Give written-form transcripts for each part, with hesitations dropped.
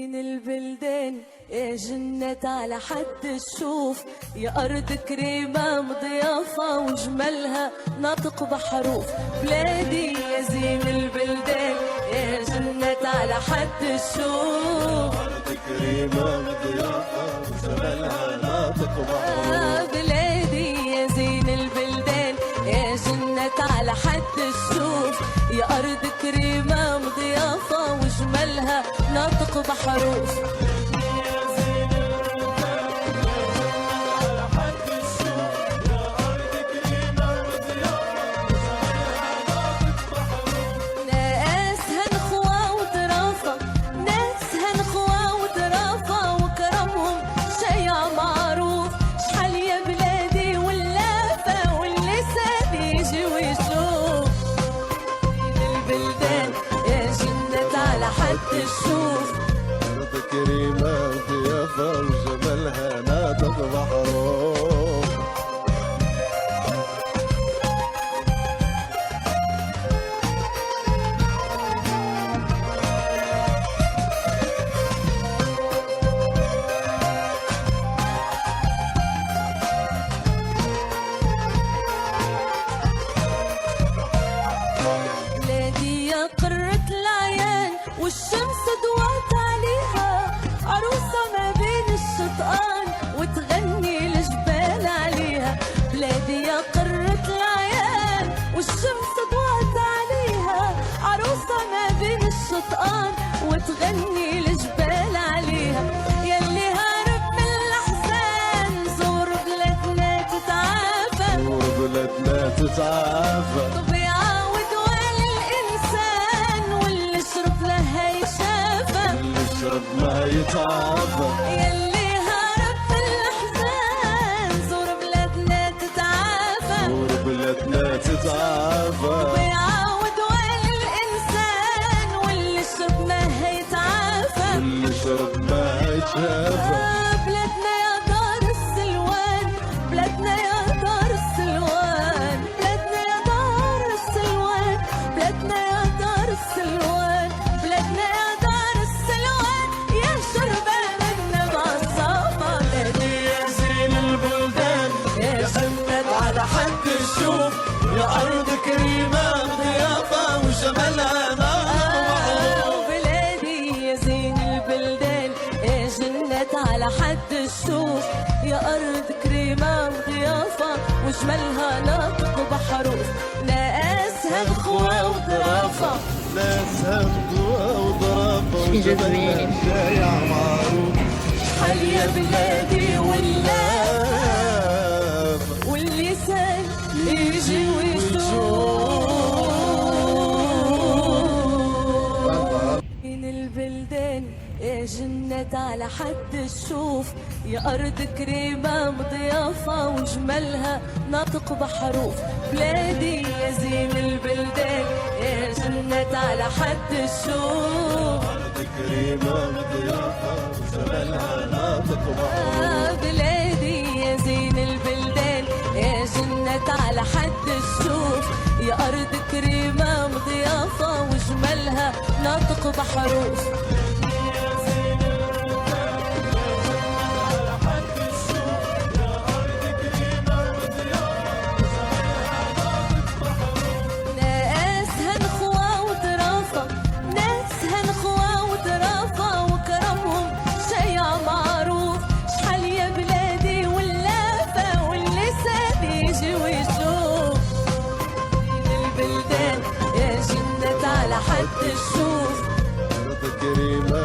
البلدان يا جنة على حد الشوف، يا أرض كريمة مضيافة وجمالها ناطق بحروف. بلادي يا زين البلدان يا جنة على حد الشوف، أرض كريمة مضيافة وجمالها ناطق بحروف. بلادي يا زين البلدان يا جنة على حد الشوف، يا أرض كريمة مضيافة وجمالها ناطق بحروف. الشوف أرض كريمة ضيافة وجمالها ناطق بحروف. بلادي يا قرة العيان والشمس ضوات عليها، عروسة ما بين الشطآن وتغني الجبال عليها. بلادي يا قرة العيان والشمس ضوات عليها، عروسة ما بين الشطآن وتغني الجبال عليها. يلي هارب من الأحزان زور بلادنا تتعافى، زور بلادنا تتعافى. يشرب ما يتعافى. يلي هرب من الأحزان زور بلادنا تتعافى، زور بلادنا تتعافى. ويعاود وين الإنسان واللي شرب ما هيتعافى، واللي شرب ما هيتعافى. بلادنا يا دار السلوان، بلادنا يا دار السلوان، بلادنا يا دار السلوان، بلادنا يا دار السلوان، بلادنا يا دار السلوان يا شرباننا بعالصافا. بلادي يا زين البلدان يا جنة على حد الشوف، يا أرض كريمة ضيافة وجمالها ناطق بحروف. بلادي يا زين البلدان يا جنة على حد الشوف، يا أرض كريمة وضيافة وجمالها ناطق بحروف. ناسها بخوة وظرافة، ناسها بقوة وظرافة وجمالها شايع معروف. شحال يا بلادي واللسان يجي ويشوف. من البلدان يا جنة على حد الشوف، يا أرض كريمة مضيافة وجمالها ناطق بحروف. بلادي يا زين البلدان يا جنة على حد الشوف، أرض كريمة ضيافة وجمالها ناطق بحروف. بلادي يا زين البلدان يا جنة على حد الشوف، يا أرض كريمة مضيافة وجمالها ناطق بحروف. أرض كريمة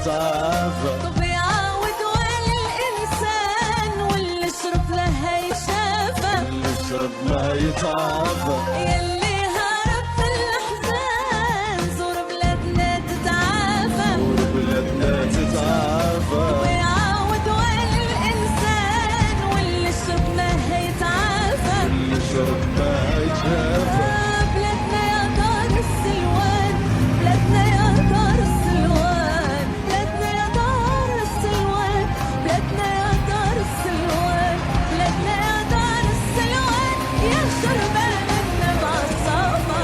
يتعافى طبيعة ودوال الإنسان واللي شرب لها يشافى اللي شرب ما يتعافى يلي هرب من الأحزان زور بلادنا تتعافى وبلادنا تتعافى طبيعة ودوال الإنسان واللي شرب لها يتعافى اللي شرب ما يتعافى بلادنا يا دار السلوان بلادنا يا دار السلوان بلادنا يا دار السلوان بلادنا يا دار السلوان بلادنا يا دار السلوان يا شربان النبع الصافى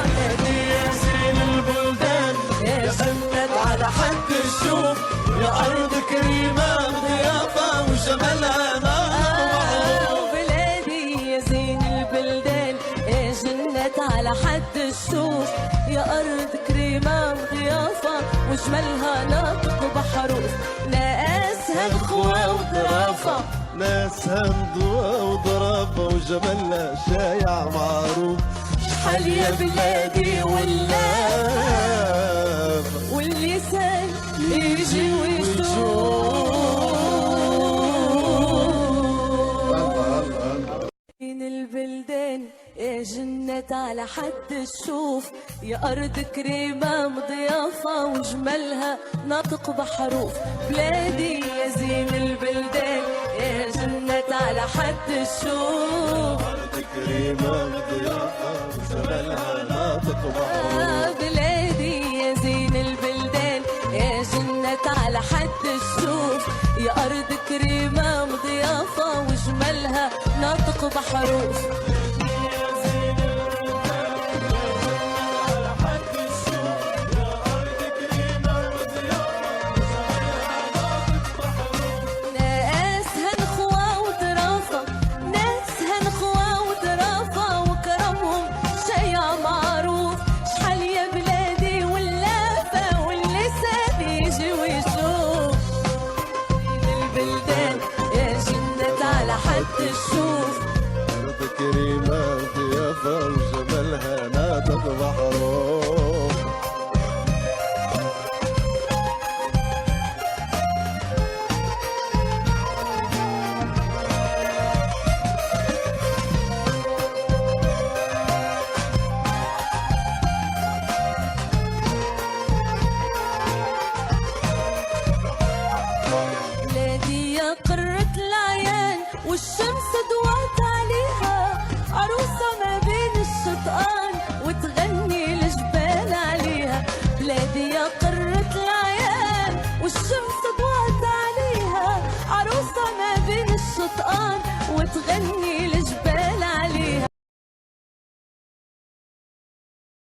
يا زين البلدان يا جنة على حد الشوف يا أرض كريمة ضيافة وجمالها نار بلادي يا زين البلدان يا جنة على حد الشوف يا أرض كريمة وضيافة وجمالها ناطق بحروف ناسها الخوة وظرافة ناسها مضوى وضرافة وجمالها شايع معروف شحال يا بلادي واللاف واللسان يجي ويشوف بين البلدان يا جنة على حد الشوف يا أرض كريمة مضيافة وجمالها ناطق بحروف بلادي يا زين البلدان يا جنة على حد الشوف أرض كريمة ضيافة وجمالها ناطق بحروف بلادي يا زين البلدان يا جنة على حد الشوف يا أرض كريمة مضيافة وجمالها ناطق بحروف ناسها نخوة وظرافة ناسها نخوة وظرافة وكرمهم شيع معروف شحال يا بلادي واللافة واللسان يجي ويشوف بين البلدان يا جنة على حد الشوف أرض كريمة ضيافة وجمالها ناطق بحروف بلادي يا قرة العيان والشمس ضوات عليها عروسة ما بين الشطآن وتغني الجبال عليها بلادي يا قرة العيان والشمس ضوات عليها عروسة ما بين الشطآن وتغني